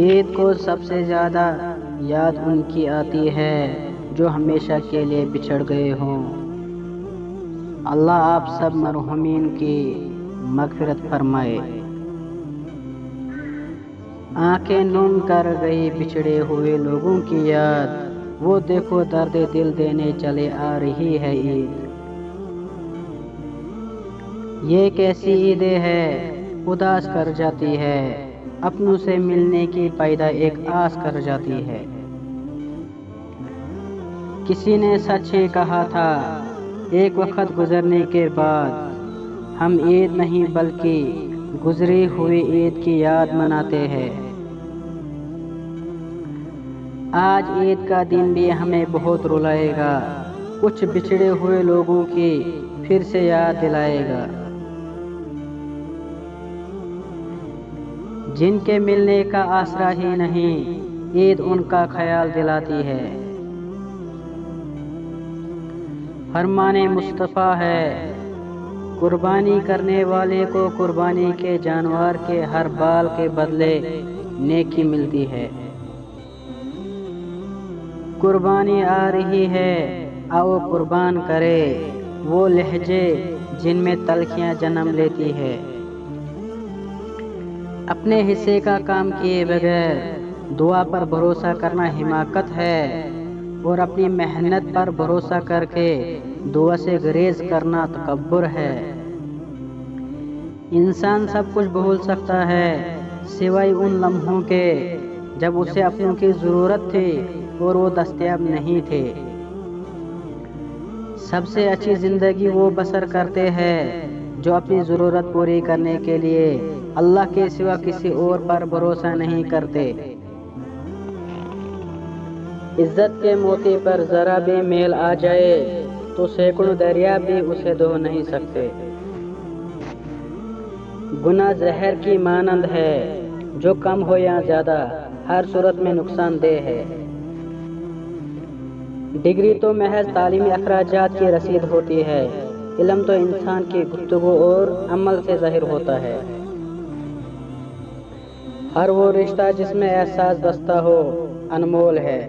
عید کو سب سے زیادہ یاد ان کی آتی ہے جو ہمیشہ کے لیے بچھڑ گئے ہوں۔ اللہ آپ سب مرحومین کی مغفرت فرمائے۔ آنکھیں نم کر گئی بچھڑے ہوئے لوگوں کی یاد، وہ دیکھو درد دل دینے چلے آ رہی ہے عید۔ یہ کیسی عیدیں ہے اداس کر جاتی ہے، اپنوں سے ملنے کی پیدا ایک آس کر جاتی ہے۔ کسی نے سچ ہی کہا تھا ایک وقت گزرنے کے بعد، ہم عید نہیں بلکہ گزری ہوئی عید کی یاد مناتے ہیں۔ آج عید کا دن بھی ہمیں بہت رلائے گا، کچھ بچھڑے ہوئے لوگوں کی پھر سے یاد دلائے گا، جن کے ملنے کا آسرا ہی نہیں، عید ان کا خیال دلاتی ہے۔ فرمان مصطفیٰ ہے، قربانی کرنے والے کو قربانی کے جانور کے ہر بال کے بدلے نیکی ملتی ہے۔ قربانی آ رہی ہے آؤ قربان کرے، وہ لہجے جن میں تلخیاں جنم لیتی ہے۔ اپنے حصے کا کام کیے بغیر دعا پر بھروسہ کرنا حماقت ہے، اور اپنی محنت پر بھروسہ کر کے دعا سے گریز کرنا تکبر ہے۔ انسان سب کچھ بھول سکتا ہے سوائے ان لمحوں کے جب اسے اپنوں کی ضرورت تھی اور وہ دستیاب نہیں تھے۔ سب سے اچھی زندگی وہ بسر کرتے ہیں جو اپنی ضرورت پوری کرنے کے لیے اللہ کے سوا کسی اور پر بھروسہ نہیں کرتے۔ عزت کے موتی پر ذرا بھی میل آ جائے تو سینکڑوں دریا بھی اسے دھو نہیں سکتے۔ گناہ زہر کی مانند ہے، جو کم ہو یا زیادہ ہر صورت میں نقصان دہ ہے۔ ڈگری تو محض تعلیمی اخراجات کی رسید ہوتی ہے، علم تو انسان کی گفتگو اور عمل سے ظاہر ہوتا ہے۔ ہر وہ رشتہ جس میں احساس بستا ہو انمول ہے۔